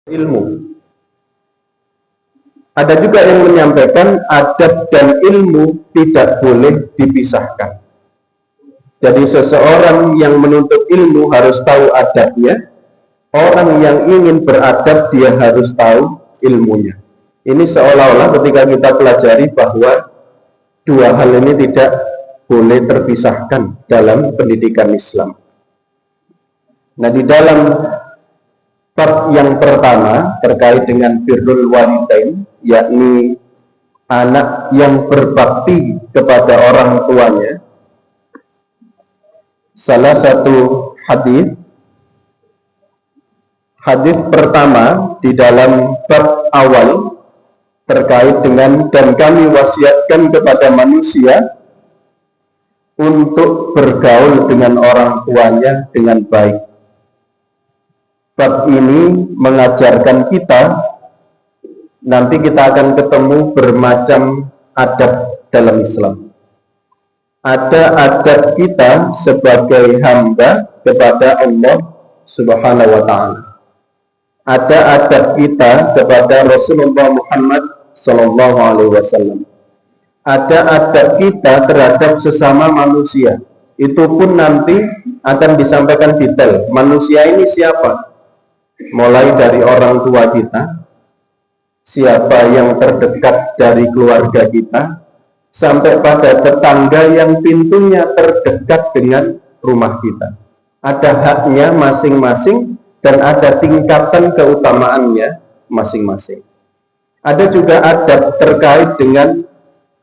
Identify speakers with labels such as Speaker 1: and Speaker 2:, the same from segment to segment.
Speaker 1: ilmu. Ada juga yang menyampaikan adab dan ilmu tidak boleh dipisahkan. Jadi seseorang yang menuntut ilmu harus tahu adabnya, orang yang ingin beradab dia harus tahu ilmunya. Ini seolah-olah ketika kita pelajari bahwa dua hal ini tidak boleh terpisahkan dalam pendidikan Islam. Nah, di dalam bab yang pertama terkait dengan birrul walidain, yakni anak yang berbakti kepada orang tuanya, salah satu hadis pertama di dalam bab awal terkait dengan dan kami wasiatkan kepada manusia untuk bergaul dengan orang tuanya dengan baik. Bab ini mengajarkan kita, nanti kita akan ketemu bermacam adab dalam Islam. Ada adab kita sebagai hamba kepada Allah Subhanahu wa ta'ala. Ada adab kita kepada Rasulullah Muhammad sallallahu alaihi wasallam. Ada adab kita terhadap sesama manusia. Itu pun nanti akan disampaikan detail. Manusia ini siapa? Mulai dari orang tua kita, siapa yang terdekat dari keluarga kita, sampai pada tetangga yang pintunya terdekat dengan rumah kita. Ada haknya masing-masing dan ada tingkatan keutamaannya masing-masing. Ada juga adab terkait dengan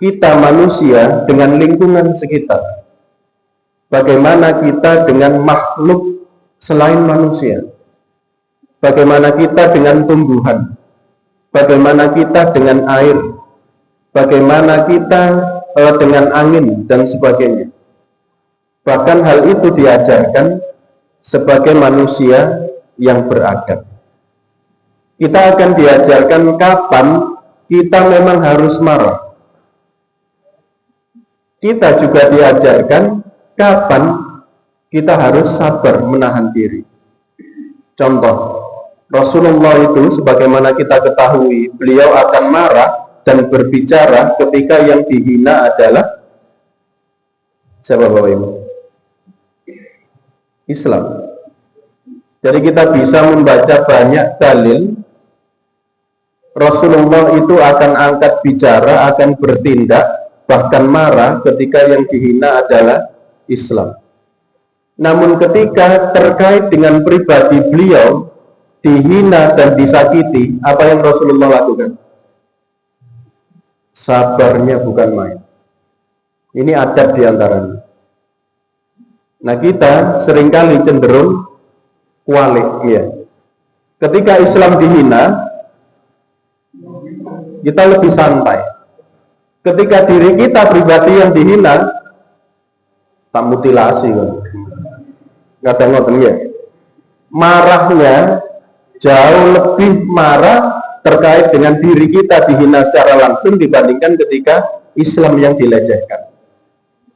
Speaker 1: kita manusia dengan lingkungan sekitar. Bagaimana kita dengan makhluk selain manusia? Bagaimana kita dengan tumbuhan? Bagaimana kita dengan air? Bagaimana kita dengan angin dan sebagainya? Bahkan hal itu diajarkan sebagai manusia yang beradab. Kita akan diajarkan kapan kita memang harus marah. Kita juga diajarkan kapan kita harus sabar menahan diri. Contoh, Rasulullah itu sebagaimana kita ketahui, beliau akan marah dan berbicara ketika yang dihina adalah siapa Bapak Ibu? Islam. Jadi kita bisa membaca banyak dalil Rasulullah itu akan angkat bicara, akan bertindak, bahkan marah ketika yang dihina adalah Islam. Namun ketika terkait dengan pribadi beliau dihina dan disakiti, apa yang Rasulullah lakukan? Sabarnya bukan main. Ini adab diantaranya. Nah, kita seringkali cenderung kualik, ya. Ketika Islam dihina, kita lebih santai. Ketika diri kita pribadi yang dihina, tak mutilasi kan. Kadang-kadang ya. Marahnya jauh lebih marah terkait dengan diri kita dihina secara langsung dibandingkan ketika Islam yang dilecehkan.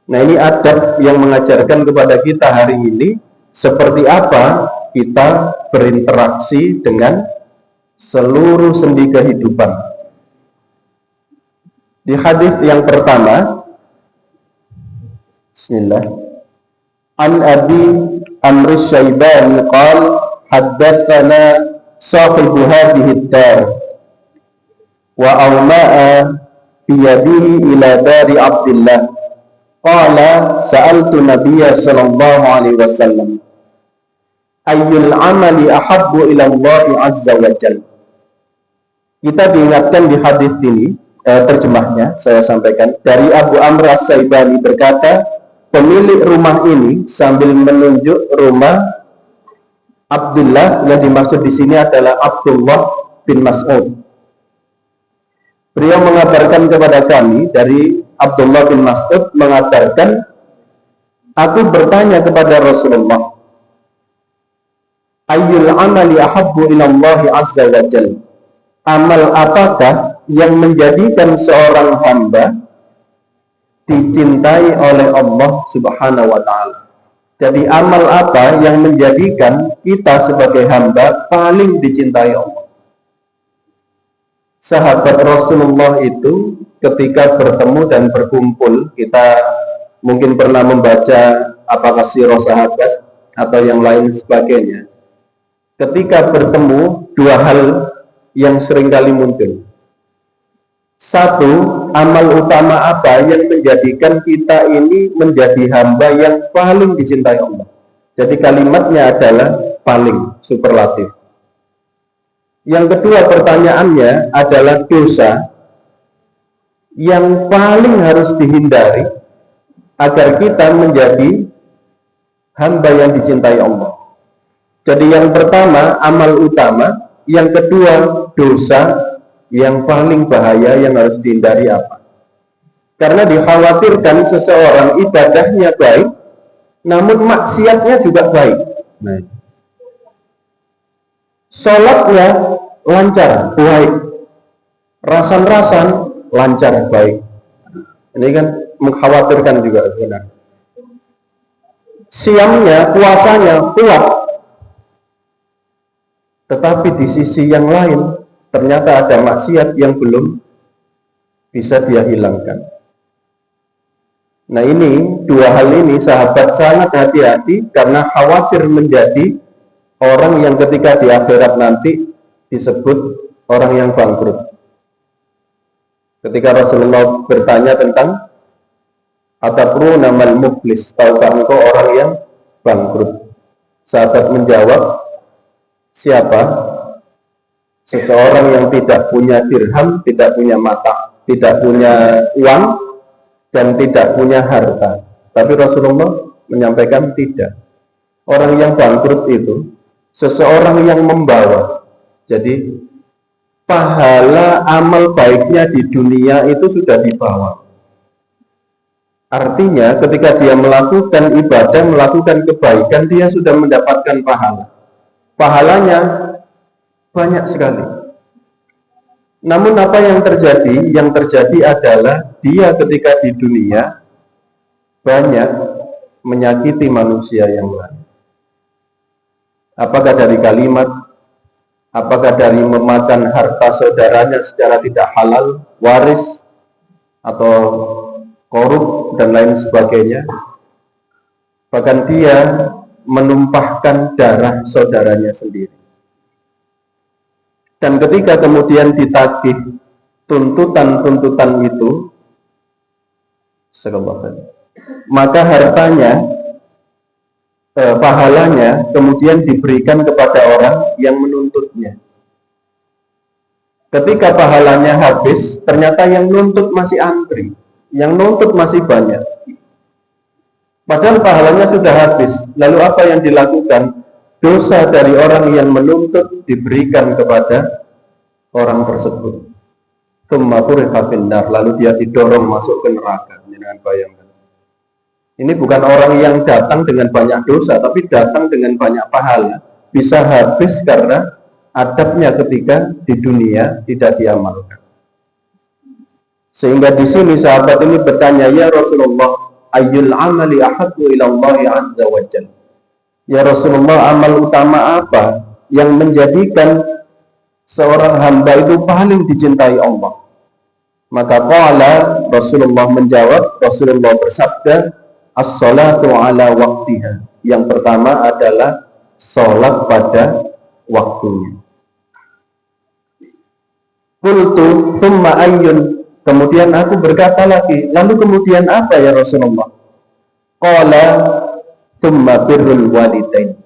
Speaker 1: Nah, ini adab yang mengajarkan kepada kita hari ini seperti apa kita berinteraksi dengan seluruh sendi kehidupan. Di hadis yang pertama, Bismillah, An Abi Amr Syaibani qala haddatsana sahibu hadhihi ad-dar wa awma'a biyadihi ila dari Abdullah qala sa'altu Nabiyya sallallahu alaihi wasallam ayyul amali ahabbu ila Allah azza wa jalla. Kita diingatkan di hadis ini, terjemahnya saya sampaikan, dari Abu Amr As-Syaibani berkata, pemilik rumah ini sambil menunjuk rumah Abdullah, yang dimaksud di sini adalah Abdullah bin Mas'ud. Beliau mengabarkan kepada kami dari Abdullah bin Mas'ud mengabarkan, aku bertanya kepada Rasulullah, ayyul amali ahabbu ila Allah azza wa jalla. Amal apakah yang menjadikan seorang hamba dicintai oleh Allah Subhanahu wa ta'ala? Jadi amal apa yang menjadikan kita sebagai hamba paling dicintai Allah? sahabat Rasulullah itu ketika bertemu dan berkumpul, kita mungkin pernah membaca apakah sirah sahabat atau yang lain sebagainya. Ketika bertemu, dua hal yang seringkali muncul. Satu, amal utama apa yang menjadikan kita ini menjadi hamba yang paling dicintai Allah. Jadi kalimatnya adalah paling, superlatif. Yang kedua, pertanyaannya adalah dosa yang paling harus dihindari agar kita menjadi hamba yang dicintai Allah. Jadi yang pertama, amal utama. Yang kedua, dosa yang paling bahaya yang harus dihindari apa? Karena dikhawatirkan seseorang ibadahnya baik, namun maksiatnya juga baik. Nah, sholatnya lancar, baik. Rasan-rasan lancar, baik. Ini kan mengkhawatirkan juga benar. Siamnya, puasanya kuat. Tetapi di sisi yang lain, ternyata ada maksiat yang belum bisa dia hilangkan. Nah ini, dua hal ini sahabat sangat hati-hati karena khawatir menjadi orang yang ketika di akhirat nanti disebut orang yang bangkrut. Ketika Rasulullah bertanya tentang atadruna mal muflis, tahukah engkau orang yang bangkrut? Sahabat menjawab, siapa? Seseorang yang tidak punya dirham, tidak punya mata, tidak punya uang, dan tidak punya harta. Tapi Rasulullah menyampaikan tidak. Orang yang bangkrut itu seseorang yang membawa. Jadi pahala amal baiknya di dunia itu sudah dibawa. Artinya ketika dia melakukan ibadah, melakukan kebaikan, dia sudah mendapatkan pahala. Pahalanya banyak sekali. Namun apa yang terjadi? Yang terjadi adalah dia ketika di dunia banyak menyakiti manusia yang lain. Apakah dari kalimat, apakah dari memakan harta saudaranya secara tidak halal, waris, atau korup, dan lain sebagainya. Bahkan dia menumpahkan darah saudaranya sendiri. Dan ketika kemudian ditagih tuntutan-tuntutan itu, maka hartanya, pahalanya kemudian diberikan kepada orang yang menuntutnya. Ketika pahalanya habis, ternyata yang nuntut masih antri, yang nuntut masih banyak. Padahal pahalanya sudah habis. Lalu apa yang dilakukan? Dosa dari orang yang menuntut diberikan kepada orang tersebut. Lalu dia didorong masuk ke neraka. Jangan bayangkan. Ini bukan orang yang datang dengan banyak dosa, tapi datang dengan banyak pahala. Bisa habis karena adabnya ketika di dunia tidak diamalkan. Sehingga di sini sahabat ini bertanya, ya Rasulullah, ayyul amali ahabbu ila Allah azza wa jalla. Ya Rasulullah, amal utama apa yang menjadikan seorang hamba itu paling dicintai Allah? Maka qala, Rasulullah menjawab, Rasulullah bersabda, as-salatu ala waqtiha. Yang pertama adalah salat pada waktunya. Qultu thumma ayyun. Kemudian aku berkata lagi, lalu kemudian apa ya Rasulullah? Qala thumma birrul walidain.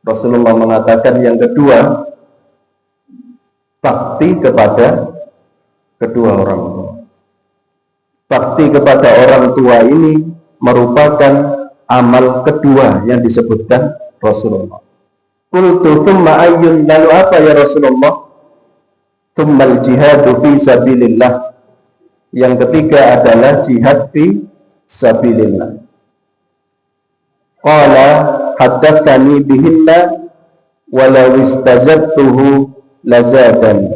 Speaker 1: Rasulullah mengatakan yang kedua, bakti kepada kedua orang tua. Bakti kepada orang tua ini merupakan amal kedua yang disebutkan Rasulullah. Qultu thumma ayyun, lalu apa ya Rasulullah? Thummal jihadu fi sabilillah. Yang ketiga adalah jihad fi sabilillah. Qala haddatsani bihinna walau istazabtuhu lazadan.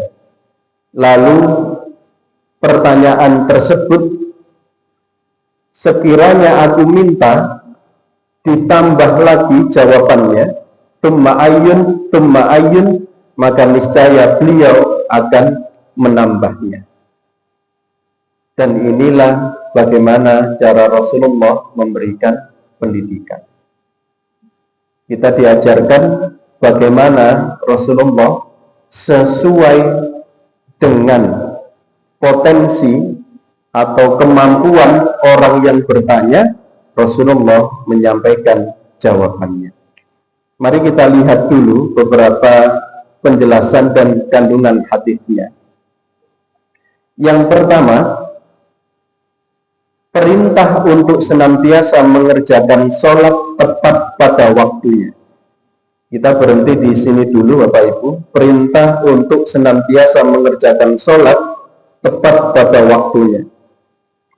Speaker 1: Lalu pertanyaan tersebut, sekiranya aku minta ditambah lagi jawabannya, tumma ayyun, maka niscaya beliau akan menambahnya. Dan inilah bagaimana cara Rasulullah memberikan pendidikan. Kita diajarkan bagaimana Rasulullah sesuai dengan potensi atau kemampuan orang yang bertanya, Rasulullah menyampaikan jawabannya. Mari kita lihat dulu beberapa penjelasan dan kandungan hadisnya. Yang pertama, perintah untuk senantiasa mengerjakan sholat tepat pada waktunya. Kita berhenti di sini dulu Bapak Ibu. Perintah untuk senantiasa mengerjakan sholat tepat pada waktunya.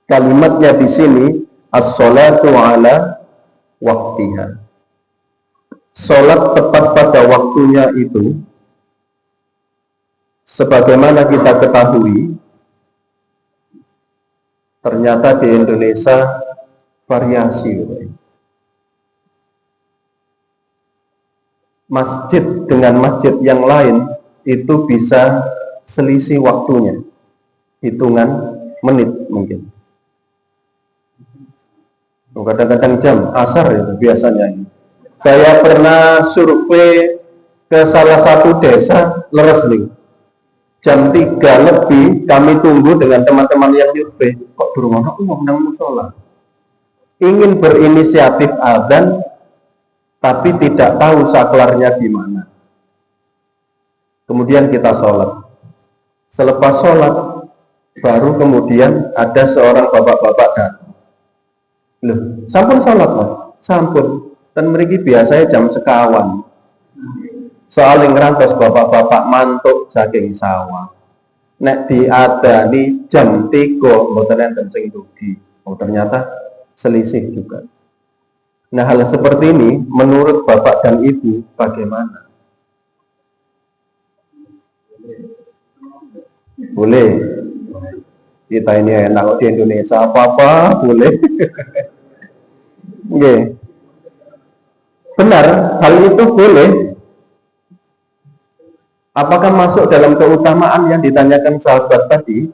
Speaker 1: Kalimatnya di sini as-sholatu ala waktiha. Sholat tepat pada waktunya itu, sebagaimana kita ketahui, ternyata di Indonesia variasi. Masjid dengan masjid yang lain itu bisa selisih waktunya, hitungan menit mungkin. Kadang-kadang jam asar itu biasanya. Saya pernah survei ke salah satu desa leres nih. Jam 3 lebih kami tunggu dengan teman-teman yang survei. Kok durung ono uang nang mushola? Ingin berinisiatif azan tapi tidak tahu saklarnya di mana. Kemudian kita sholat. Selepas sholat baru kemudian ada seorang bapak-bapak datang. Loh, sampun sholat Mas? Sampun. Dan mereka biasanya jam sekawan. Soal ngerantos bapak-bapak mantuk saking sawah. Nek diadani jam 3 mboten enten sing dugi. Oh ternyata selisih juga. Nah hal seperti ini menurut Bapak dan Ibu bagaimana? Boleh. Kita ini enak di Indonesia apa-apa boleh. Oke. Benar, hal itu boleh. Apakah masuk dalam keutamaan yang ditanyakan sahabat tadi?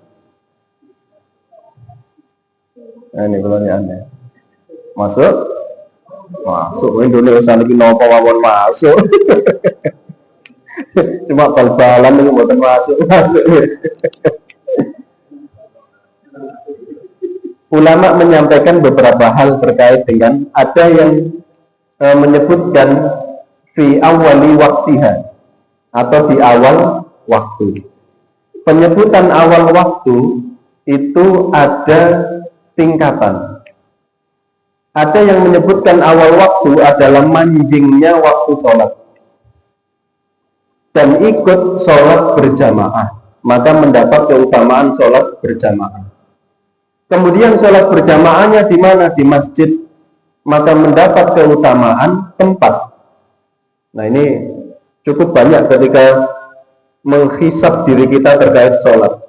Speaker 1: Nah, ini pertanyaannya. Masuk? Masuk. Indonesia ini nopo mawon masuk. Cuma bal-balan ini buatan masuk. Ulama menyampaikan beberapa hal terkait dengan ada yang menyebutkan fi awali waktiha atau di awal waktu. Penyebutan awal waktu itu ada tingkatan. Ada yang menyebutkan awal waktu adalah manjingnya waktu sholat dan ikut sholat berjamaah, maka mendapat keutamaan sholat berjamaah. Kemudian sholat berjamaahnya di mana? Di masjid, maka mendapat keutamaan tempat. Nah ini cukup banyak ketika menghisap diri kita terkait sholat.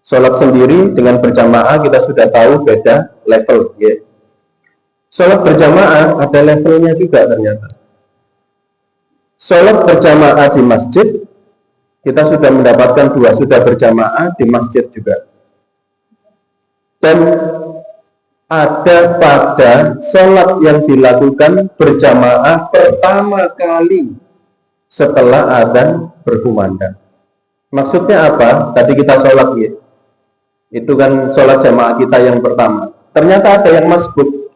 Speaker 1: Sholat sendiri dengan berjamaah kita sudah tahu beda level. Ya. Sholat berjamaah ada levelnya juga ternyata. Sholat berjamaah di masjid kita sudah mendapatkan 2, sudah berjamaah di masjid juga. Dan ada pada sholat yang dilakukan berjamaah pertama kali setelah adzan berkumandang. Maksudnya apa? Tadi kita sholat ya. Itu kan sholat jamaah kita yang pertama. Ternyata ada yang masbuk.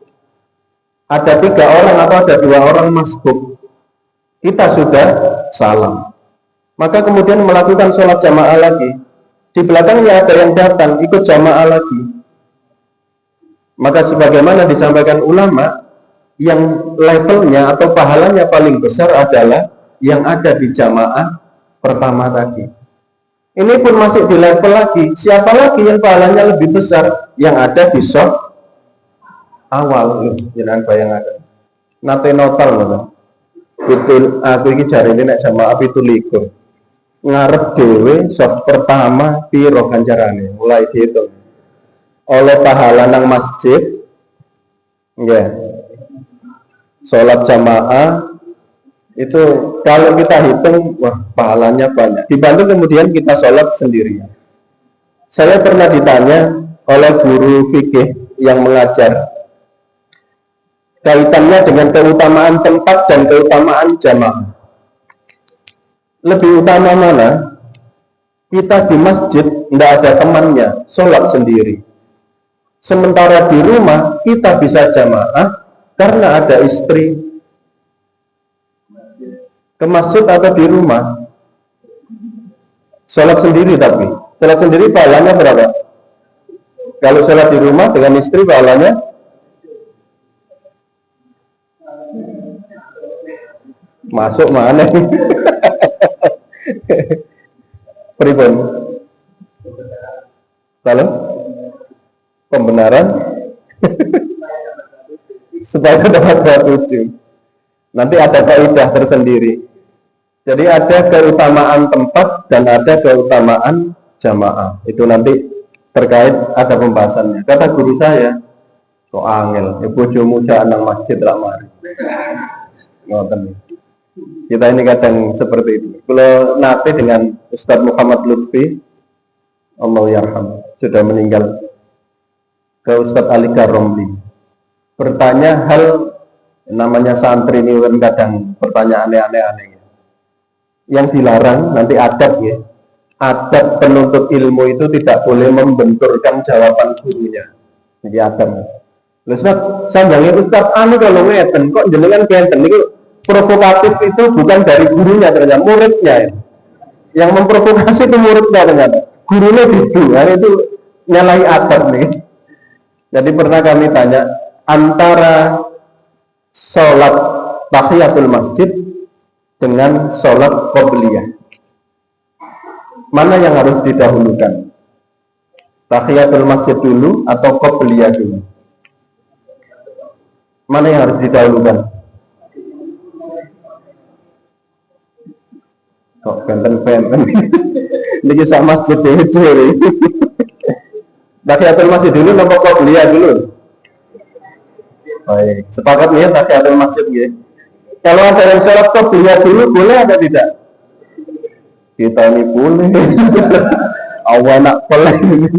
Speaker 1: Ada 3 orang atau ada 2 orang masbuk. Kita sudah salam. Maka kemudian melakukan sholat jamaah lagi. Di belakangnya ada yang datang ikut jamaah lagi. Maka sebagaimana disampaikan ulama, yang levelnya atau pahalanya paling besar adalah yang ada di jamaah pertama tadi. Ini pun masih di level lagi. Siapa lagi yang pahalanya lebih besar? Yang ada di shop awal. Jangan bayangkan. Nate notal loh. Betul. Aku ini cari ini nak jamaah itu likur. Ngarep dewe shop pertama piro ganjarane. Mulai dihitung. Oleh pahala nang masjid, ya, sholat jamaah itu kalau kita hitung, wah pahalanya banyak. Dibanding kemudian kita sholat sendirian. Saya pernah ditanya oleh guru fikih yang mengajar kaitannya dengan keutamaan tempat dan keutamaan jamaah. Lebih utama mana? Kita di masjid tidak ada temannya, sholat sendiri. Sementara di rumah kita bisa jamaah karena ada istri. Ke masjid atau di rumah? Sholat sendiri tapi. Sholat sendiri pahalanya berapa? Kalau sholat di rumah dengan istri pahalanya masuk mana? Pribon. Kalau pembenaran supaya dapat 27. Nanti ada kaidah tersendiri. Jadi ada keutamaan tempat dan ada keutamaan jamaah. Itu nanti terkait ada pembahasannya. Kata guru saya, kok angel, bojomu nang masjid ra mari. Ngoten. Kita ini kadang seperti itu. Kalau nate dengan Ustadz Muhammad Lutfi, Allah yarham, sudah meninggal, ke Ustadz Ali Karomli, bertanya hal namanya santri ini kadang pertanyaan aneh-aneh. Yang dilarang nanti adab ya. Adab penuntut ilmu itu tidak boleh membenturkan jawaban gurunya. Jadi adab. Ustaz, sanjangnya Ustaz, kalau ngeten kok jenengan kenten itu provokatif itu bukan dari gurunya ternyata muridnya ya. Yang memprovokasi itu muridnya ternyata. Gurunya gitu, itu nyalai adab nih. Jadi pernah kami tanya antara sholat tahiyatul masjid dengan sholat qobliyah, mana yang harus didahulukan? Tahiyatul masjid dulu atau qobliyah dulu? Mana yang harus didahulukan? Kok benten-benten? Ini kisah masjid dhewe. Tahiyatul masjid dulu atau qobliyah dulu? Baik, sepakat nih tahiyatul masjid ya. Kalau ada yang sholat qobliyah dulu boleh atau tidak? Kita ini boleh. Awal nak peleng.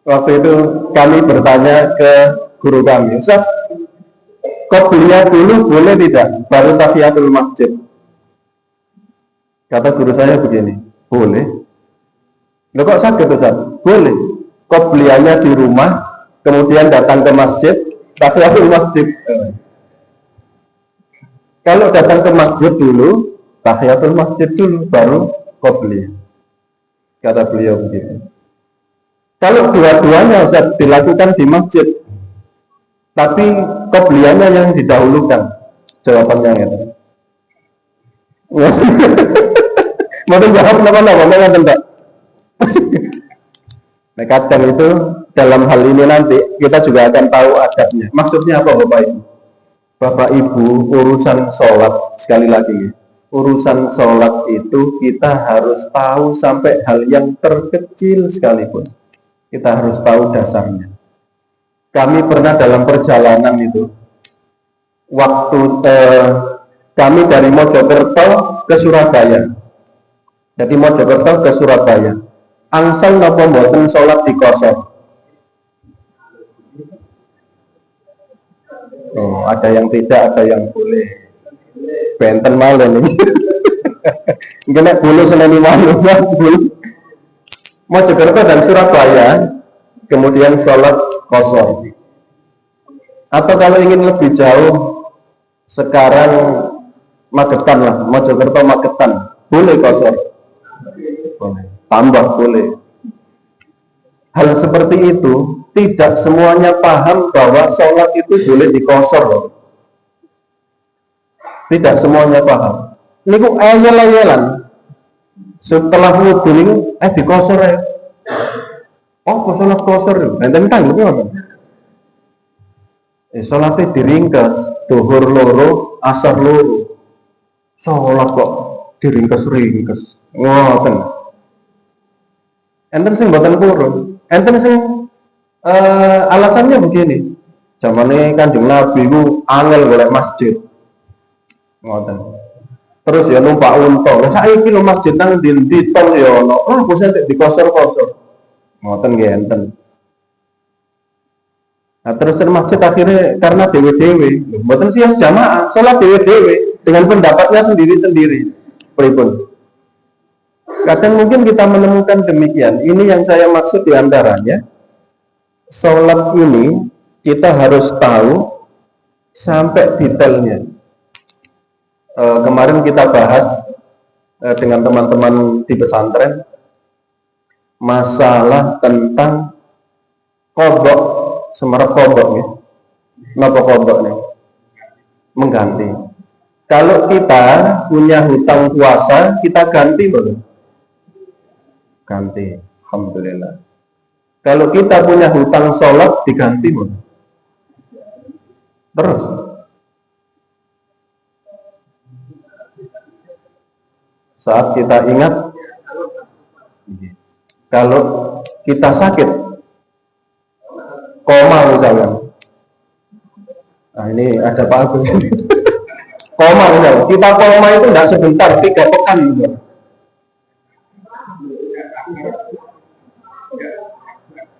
Speaker 1: Waktu itu kami bertanya ke guru kami, Ustaz, qobliyah dulu boleh tidak? Baru tahiyatul masjid. Kata guru saya begini, boleh. Loh kok sakit Ustaz? Boleh. Qobliyahnya di rumah, kemudian datang ke masjid, tahiyatul masjid. Kalau datang ke masjid dulu, tahiyatul masjid dulu, baru qobliyah. Kata beliau begitu. Kalau dua-duanya Ustaz dilakukan di masjid, tapi qobliyahnya yang didahulukan, jawabannya itu. Mau jawab apa-apa, enggak? Nah, kadang itu dalam hal ini nanti kita juga akan tahu adabnya. Maksudnya apa Bapak Ibu? Bapak Ibu, urusan sholat, sekali lagi, urusan sholat itu kita harus tahu sampai hal yang terkecil sekalipun. Kita harus tahu dasarnya. Kami pernah dalam perjalanan itu, waktu kami dari Mojokerto ke Surabaya. Jadi Mojokerto ke Surabaya. Angsal napa mboten sholat di kosor. Oh, ada yang tidak, ada yang boleh. Benten malu nih. Enggak boleh seneni malu, boleh. Mojokerto dan Surabaya, kemudian sholat kosor. Atau kalau ingin lebih jauh, sekarang Magetan lah, Mojokerto Magetan, boleh kosor. Boleh. Tambah boleh. Hal seperti itu tidak semuanya paham bahwa sholat itu boleh dikosor. Tidak semuanya paham. Ini kok ayel-ayelan. Setelah wudhu ini dikosor ya. Oh, kok sholat kosor ya? Enten kan itu apa? Sholatnya diringkas, duhur loro, asar loro. Sholat kok diringkas-ringkas. Ngoten. Enten sing mboten purun. Enten sing alasannya begini. Zamane Kanjeng Nabi ku angel golek masjid. Ngoten. Terus ya numpak unta. Lah saiki lho masjid nang ndi tol ya ono. Oh, bosan dikosor-kosor. Ngoten nggih enten. Nah, terus masjid akhirnya karena dewe-dewe, mboten siap jamaah, sholat dewe-dewe dengan pendapatnya sendiri-sendiri. Pripun? Kadang mungkin kita menemukan demikian. Ini yang saya maksud diantaranya, sholat ini kita harus tahu sampai detailnya. Kemarin kita bahas dengan teman-teman di pesantren masalah tentang kodok, semerap kodok ya. Napa kodok nih? Mengganti. Kalau kita punya hutang puasa, kita ganti belum? Ganti, alhamdulillah. Kalau kita punya hutang sholat, diganti belum? Terus. Saat kita ingat, kalau kita sakit, koma misalnya. Nah ini ada Pak Agus. Koma misalnya. Kita koma itu tidak sebentar, 3 pekan gitu.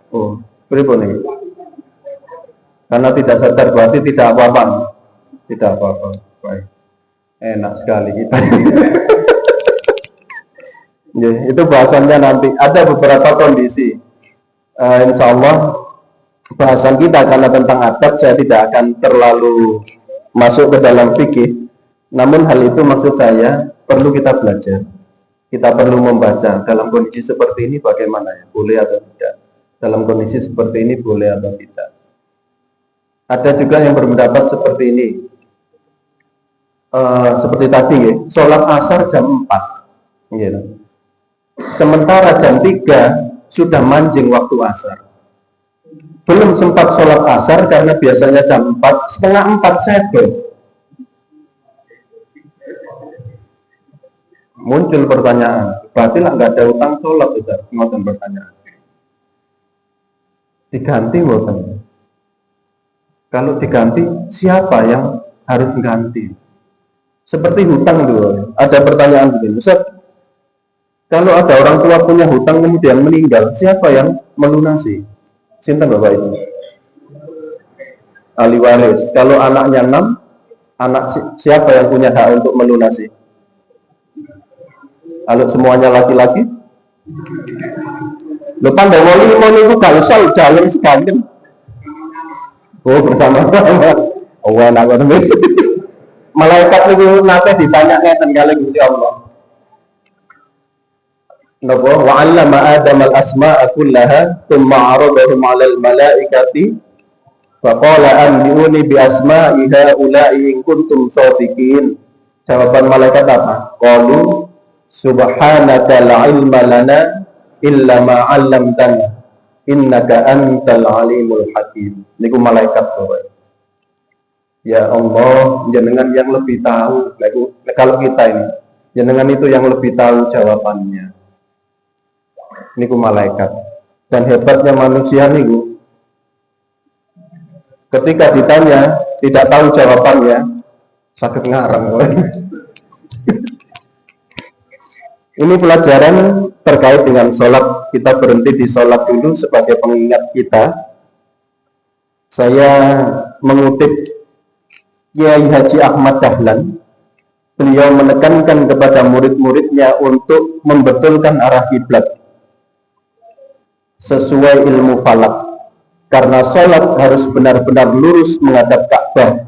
Speaker 1: Oh, berapa nih? Karena tidak sadar berarti tidak apa-apa. Tidak apa-apa. Baik. Enak sekali kita. Ya, itu bahasannya nanti. Ada beberapa kondisi. Insya Allah bahasan kita karena tentang adab saya tidak akan terlalu masuk ke dalam fikih. Namun hal itu maksud saya perlu kita belajar. Kita perlu membaca dalam kondisi seperti ini bagaimana ya, boleh atau tidak. Dalam kondisi seperti ini boleh atau tidak. Ada juga yang berpendapat seperti ini. Seperti tadi ya, sholat asar jam 4 gitu. Sementara jam 3 sudah mancing waktu asar. Belum sempat sholat asar karena biasanya jam 4, setengah 4 seder. Muncul pertanyaan, berarti lah nggak ada utang sholat, tidak? Ngoten pertanyaan. Diganti ngoten. Kalau diganti, siapa yang harus ganti? Seperti hutang dulu. Ada pertanyaan begini, Ustaz, kalau ada orang tua punya hutang kemudian meninggal, siapa yang melunasi? Sinten Bapak itu? Ahli waris. Kalau anaknya 6, siapa yang punya hak untuk melunasi? Kalau semuanya laki-laki? Lepas dari wali itu gangsal jalan sekali. Oh bersama-sama. Oh enak banget. Malaikat itu nanti ditanya ngeten kali Gusti Allah. Napa wa 'allama Adam al-asma'a kullaha thumma 'aradahum 'alal malaikati fa qala anbi'uni bi asma'i haula'i in kuntum shadiqin. Jawaban malaikat apa? Qalu subhanaka la ilma lana illa ma 'allamtana innaka antal alimul hakim. Niku malaikat Bapak. Ya Allah, jenengan yang lebih tahu. Kalau kita ini, jenengan itu yang lebih tahu jawabannya. Niku malaikat. Dan hebatnya manusia niku, ketika ditanya tidak tahu jawabannya, sakit ngarang. Ini pelajaran terkait dengan sholat. Kita berhenti di sholat dulu sebagai pengingat kita. Saya mengutip Kiai Haji Ahmad Dahlan. Beliau menekankan kepada murid-muridnya untuk membetulkan arah kiblat sesuai ilmu falak. Karena sholat harus benar-benar lurus menghadap Ka'bah.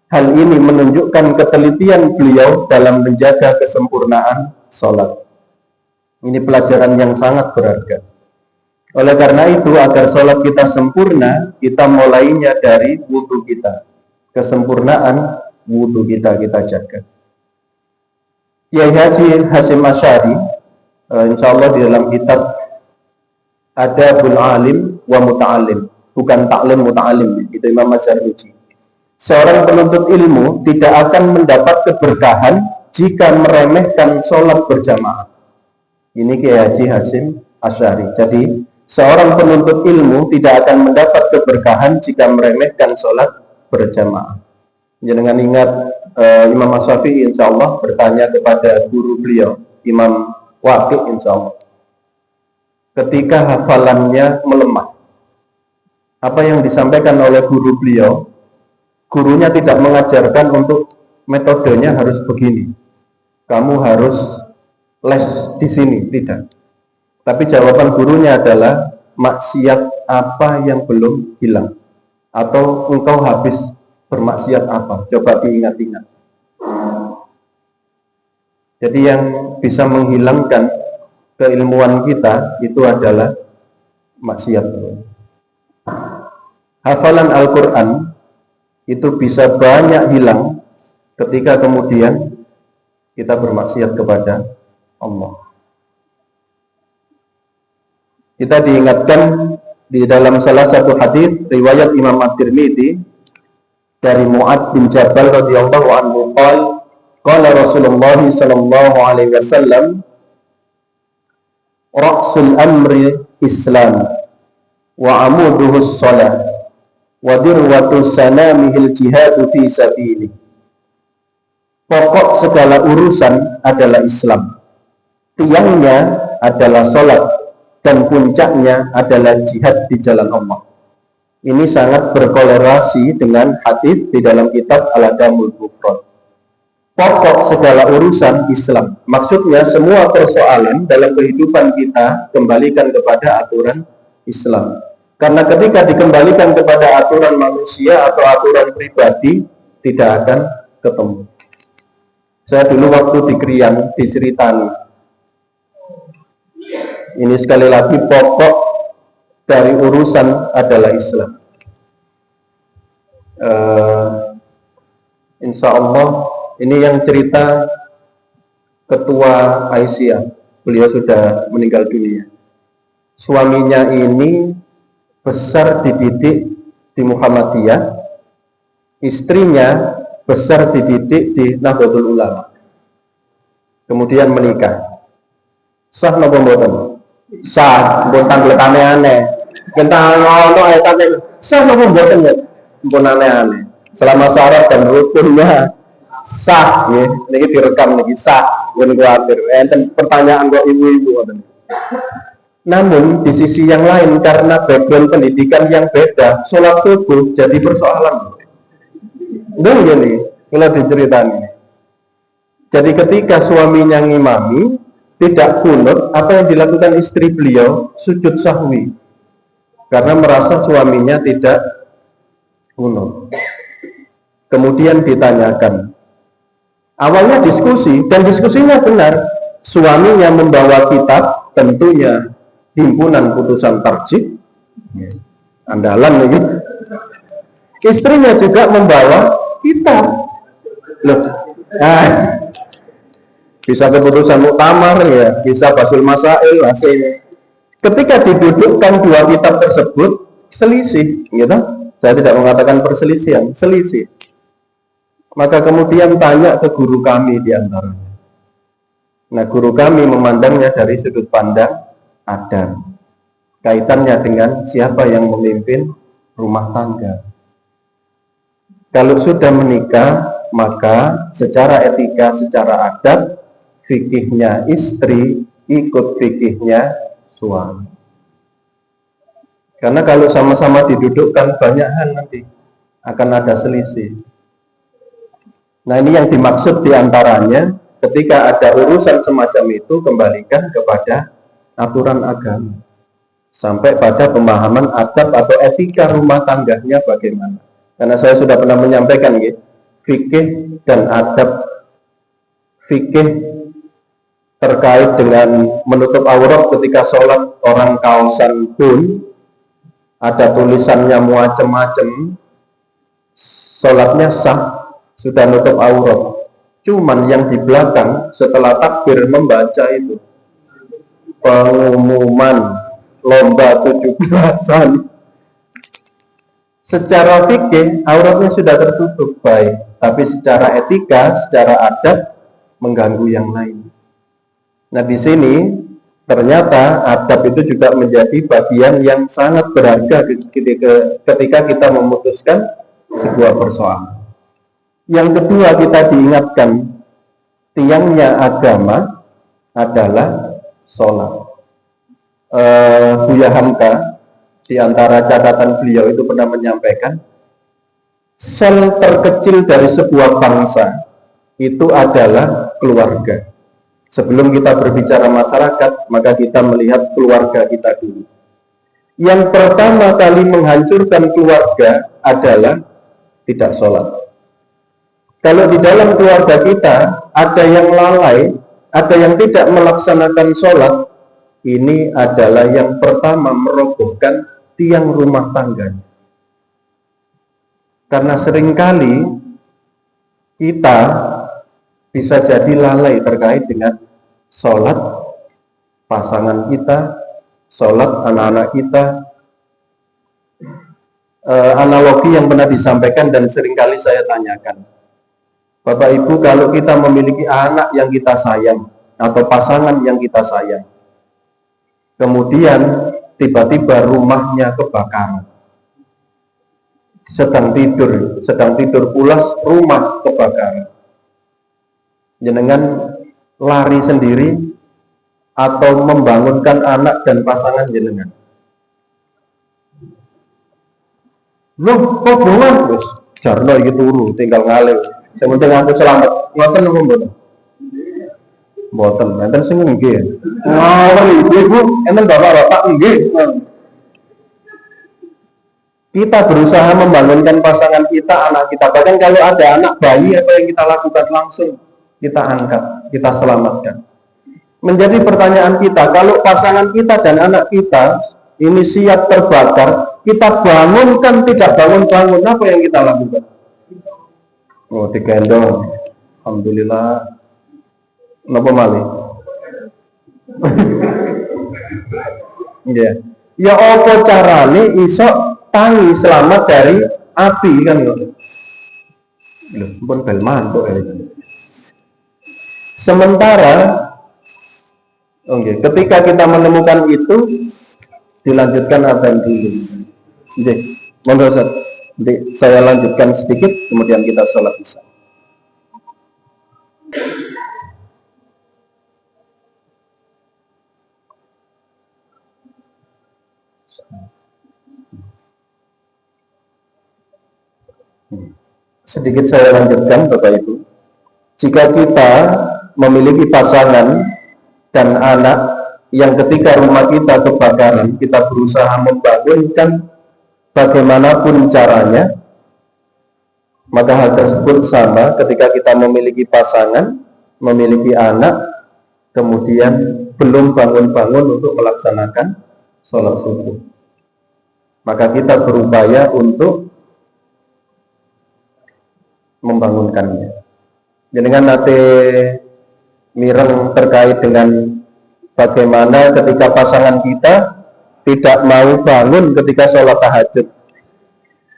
Speaker 1: Hal ini menunjukkan ketelitian beliau dalam menjaga kesempurnaan sholat. Ini pelajaran yang sangat berharga. Oleh karena itu, agar sholat kita sempurna, kita mulainya dari wudhu kita. Kesempurnaan wudhu kita jaga. Kiai Haji Hasyim Asy'ari, insya Allah di dalam kitab Adabul Alim wa Muta'alim, bukan taklim muta'alim, itu Imam Masyarruji. Seorang penuntut ilmu tidak akan mendapat keberkahan jika meremehkan sholat berjamaah. Ini Kiai Haji Hasyim Asy'ari. Jadi seorang penuntut ilmu tidak akan mendapat keberkahan jika meremehkan sholat berjamaah. Jangan ingat Imam Syafi'i insya Allah bertanya kepada guru beliau, Imam Waqi insya Allah. Ketika hafalannya melemah, apa yang disampaikan oleh guru beliau, gurunya tidak mengajarkan untuk metodenya harus begini, kamu harus les di sini, tidak. Tapi jawaban gurunya adalah, maksiat apa yang belum hilang? Atau engkau habis bermaksiat apa? Coba diingat-ingat. Jadi yang bisa menghilangkan keilmuan kita itu adalah maksiat. Hafalan Al-Quran itu bisa banyak hilang ketika kemudian kita bermaksiat kepada Allah. Kita diingatkan di dalam salah satu hadis riwayat Imam At-Tirmidzi dari Mu'adz bin Jabal radhiyallahu anhu qala Rasulullah sallallahu alaihi wasallam, ra'sul amri Islam wa amuduhu shalah wa dirwatu sanamihil jihadu fi sabilih. Pokok segala urusan adalah Islam, tiangnya adalah salat, dan puncaknya adalah jihad di jalan Allah. Ini sangat berkolerasi dengan hadis di dalam kitab Al-Adabul Mufrad. Pokok segala urusan Islam, maksudnya semua persoalan dalam kehidupan kita kembalikan kepada aturan Islam. Karena ketika dikembalikan kepada aturan manusia atau aturan pribadi, tidak akan ketemu. Saya dulu waktu di Krian diceritani, ini sekali lagi pokok dari urusan adalah Islam. Insya Allah ini yang cerita ketua Aisyah, beliau sudah meninggal dunia. Suaminya ini besar dididik di Muhammadiyah, istrinya besar dididik di Nahdlatul Ulama. Kemudian menikah. Sah napa mboten? Sah, mbon tanglet aneh-aneh. Kentang ono ayat sah napa mboten ya? Mbon aneh-aneh. Selama syarat dan rukunnya sah ya. Niki direkam niki sah, ben kuwatir. Enten pertanyaan kok ibu-ibu ngoten. Namun di sisi yang lain karena background pendidikan yang beda, sholat subuh jadi persoalan. Betul gini, kalau diceritani. Jadi ketika suaminya ngimami tidak kunut, apa yang dilakukan istri beliau? Sujud sahwi, karena merasa suaminya tidak kunut. Kemudian ditanyakan, awalnya diskusi, dan diskusinya benar. Suaminya membawa kitab, tentunya himpunan putusan tarjih, andalan ini. Istrinya juga membawa kitab. Loh, bisa keputusan muktamar ya, bisa basul masail hasilnya. Ketika didudukkan dua kitab tersebut selisih, gitu. Saya tidak mengatakan perselisihan, selisih. Maka kemudian tanya ke guru kami di antaranya. Nah, guru kami memandangnya dari sudut pandang adat, kaitannya dengan siapa yang memimpin rumah tangga. Kalau sudah menikah, maka secara etika, secara adat, fikihnya istri ikut fikihnya suami. Karena kalau sama-sama didudukkan banyak hal nanti akan ada selisih. Nah, ini yang dimaksud diantaranya ketika ada urusan semacam itu, kembalikan kepada aturan agama sampai pada pemahaman adab atau etika rumah tangganya bagaimana. Karena saya sudah pernah menyampaikan gitu, fikih dan adab. Fikih terkait dengan menutup aurat ketika sholat, orang kaosan pun ada tulisannya macam-macam, sholatnya sah, sudah nutup aurat. Cuman yang di belakang setelah takbir membaca itu pengumuman lomba 17-an. Secara fikih auratnya sudah tertutup baik, tapi secara etika, secara adat mengganggu yang lain. Nah, di sini ternyata adab itu juga menjadi bagian yang sangat berharga ketika kita memutuskan sebuah persoalan. Yang kedua, kita diingatkan tiangnya agama adalah sholat. Buya Hamka di antara catatan beliau itu pernah menyampaikan, sel terkecil dari sebuah bangsa itu adalah keluarga. Sebelum kita berbicara masyarakat, maka kita melihat keluarga kita dulu. Yang pertama kali menghancurkan keluarga adalah tidak sholat. Kalau di dalam keluarga kita ada yang lalai, ada yang tidak melaksanakan sholat, ini adalah yang pertama merobohkan tiang rumah tangga. Karena seringkali kita bisa jadi lalai terkait dengan sholat pasangan kita, sholat anak-anak kita. Analogi yang pernah disampaikan dan seringkali saya tanyakan, Bapak Ibu, kalau kita memiliki anak yang kita sayang atau pasangan yang kita sayang, kemudian tiba-tiba rumahnya kebakaran, sedang tidur pulas, rumah kebakaran, jenengan lari sendiri atau membangunkan anak dan pasangan jenengan? Loh, kok bunga? Wes, jarno iki turu, tinggal ngalih. Sing penting aku selamat. Ngoten napa mboten? Mboten, enten sing nggih. Ngawur ibu, enten bapak-bapak nggih. Kita berusaha membangunkan pasangan kita, anak kita. Bahkan kalau ada anak bayi, apa yang kita lakukan langsung kita angkat, kita selamatkan. Menjadi pertanyaan kita, kalau pasangan kita dan anak kita ini siap terbakar, kita bangunkan, tidak bangun-bangun, apa yang kita lakukan? Oh, digendong. Alhamdulillah. Napa malih? Ya. Ya apa carane iso tangi selamat dari api kan ngono. Lho, pun bel mantuk. Sementara ketika kita menemukan itu, dilanjutkan adzan dulu. Nggih, monggo Ustaz. Nanti saya lanjutkan sedikit, kemudian kita sholat isya. Sedikit saya lanjutkan, Bapak Ibu. Jika kita memiliki pasangan dan anak yang ketika rumah kita kebakaran, kita berusaha membangunkan bagaimanapun caranya, maka hal tersebut sama ketika kita memiliki pasangan, memiliki anak, kemudian belum bangun-bangun untuk melaksanakan sholat subuh. Maka kita berupaya untuk membangunkannya. Dengan nate mireng terkait dengan bagaimana ketika pasangan kita tidak mau bangun ketika sholat tahajud,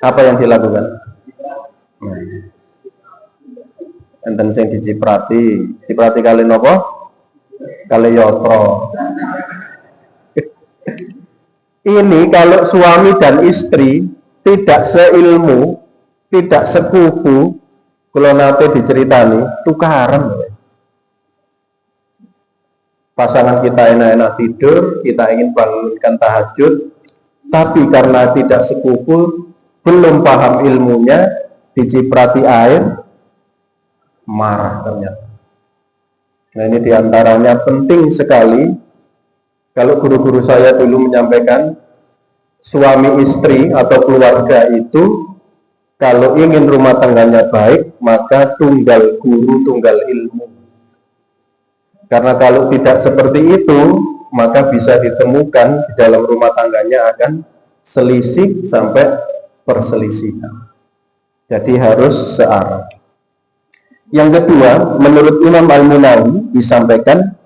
Speaker 1: apa yang dilakukan? Enten sing diciprati kali nopo? Kali yotro. Ini kalau suami dan istri tidak seilmu, tidak sekufu, kalau nate diceritani tukaran. Pasangan kita enak-enak tidur, kita ingin bangunkan tahajud, tapi karena tidak sekufu, belum paham ilmunya, diciprati air, marah ternyata. Nah, ini diantaranya penting sekali. Kalau guru-guru saya dulu menyampaikan, suami istri atau keluarga itu kalau ingin rumah tangganya baik, maka tunggal guru, tunggal ilmu. Karena kalau tidak seperti itu, maka bisa ditemukan di dalam rumah tangganya akan selisih sampai perselisihan. Jadi harus searah. Yang kedua, menurut Imam Al-Munawi disampaikan,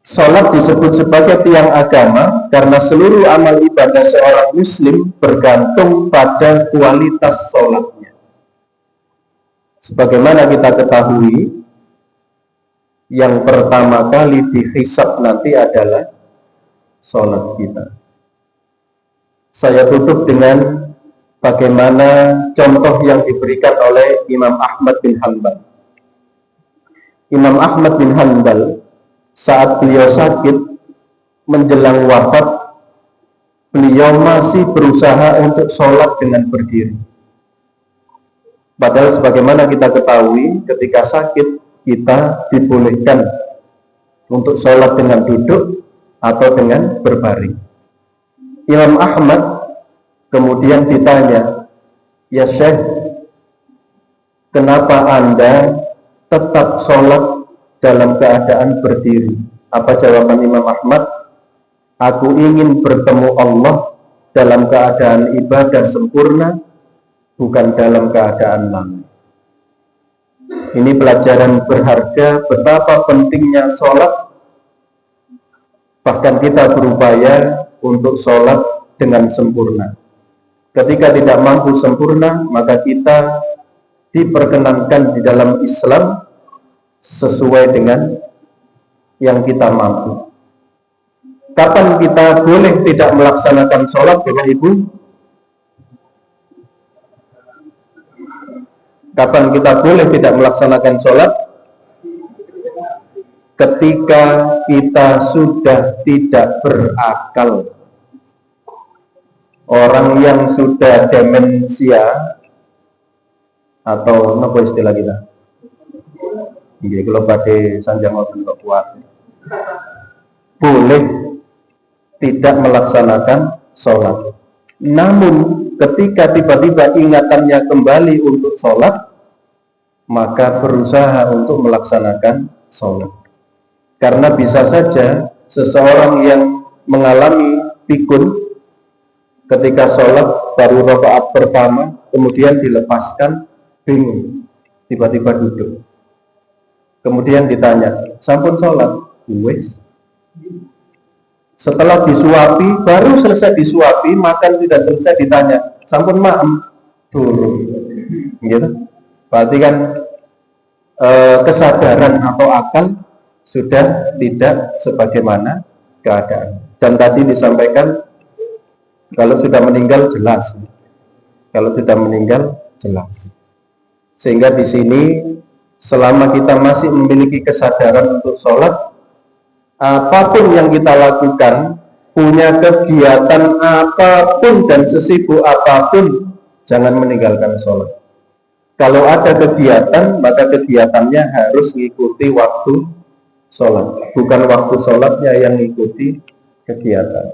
Speaker 1: sholat disebut sebagai tiang agama karena seluruh amal ibadah seorang muslim bergantung pada kualitas sholatnya. Sebagaimana kita ketahui, yang pertama kali dihisab nanti adalah sholat kita. Saya tutup dengan bagaimana contoh yang diberikan oleh Imam Ahmad bin Hanbal. Imam Ahmad bin Hanbal saat beliau sakit menjelang wafat, beliau masih berusaha untuk sholat dengan berdiri. Padahal sebagaimana kita ketahui, ketika sakit kita dibolehkan untuk sholat dengan duduk atau dengan berbaring. Imam Ahmad kemudian ditanya, "Ya Syekh, kenapa Anda tetap sholat dalam keadaan berdiri?" Apa jawaban Imam Ahmad? "Aku ingin bertemu Allah dalam keadaan ibadah sempurna, bukan dalam keadaan lalai." Ini pelajaran berharga betapa pentingnya sholat. Bahkan kita berupaya untuk sholat dengan sempurna. Ketika tidak mampu sempurna, maka kita diperkenankan di dalam Islam sesuai dengan yang kita mampu. Kapan kita boleh tidak melaksanakan sholat, Bapak Ibu? Kapan kita boleh tidak melaksanakan sholat? Ketika kita sudah tidak berakal. Orang yang sudah demensia, atau apa istilah kita? Iya, kalau pada sanjang waktu kuat, boleh tidak melaksanakan sholat. Namun ketika tiba-tiba ingatannya kembali untuk sholat, maka berusaha untuk melaksanakan sholat. Karena bisa saja seseorang yang mengalami pikun ketika sholat baru rakaat pertama, kemudian dilepaskan, bingung, tiba-tiba duduk. Kemudian ditanya, "Sampun sholat?" "Wes." Setelah disuapi, baru selesai disuapi, makan tidak selesai, ditanya, "Sampun maem?" Turun. Gitu. Berarti kan kesadaran atau akal sudah tidak sebagaimana keadaan. Dan tadi disampaikan, kalau sudah meninggal jelas. Kalau sudah meninggal jelas. Sehingga di sini selama kita masih memiliki kesadaran untuk sholat, apapun yang kita lakukan, punya kegiatan apapun dan sesibuk apapun, jangan meninggalkan sholat. Kalau ada kegiatan, maka kegiatannya harus mengikuti waktu sholat, bukan waktu sholatnya yang mengikuti kegiatan.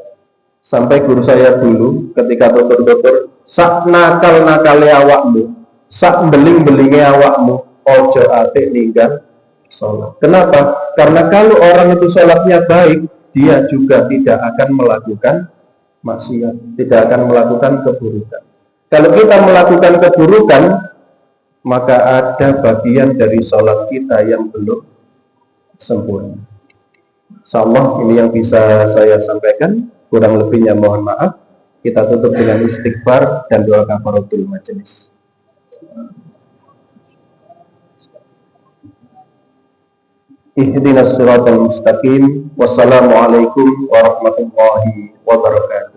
Speaker 1: Sampai guru saya dulu ketika dokter-dokter, "Sak nakal-nakale awakmu, sak beling-belinge awakmu, ojo ate ninggal sholat." Kenapa? Karena kalau orang itu sholatnya baik, dia juga tidak akan melakukan maksiat, tidak akan melakukan keburukan. Kalau kita melakukan keburukan, maka ada bagian dari sholat kita yang belum sempurna. Insyaallah ini yang bisa saya sampaikan. Kurang lebihnya mohon maaf. Kita tutup dengan istighfar dan doa kafaratul majelis. Ihdinas siratal mustaqim. Wassalamualaikum warahmatullahi wabarakatuh.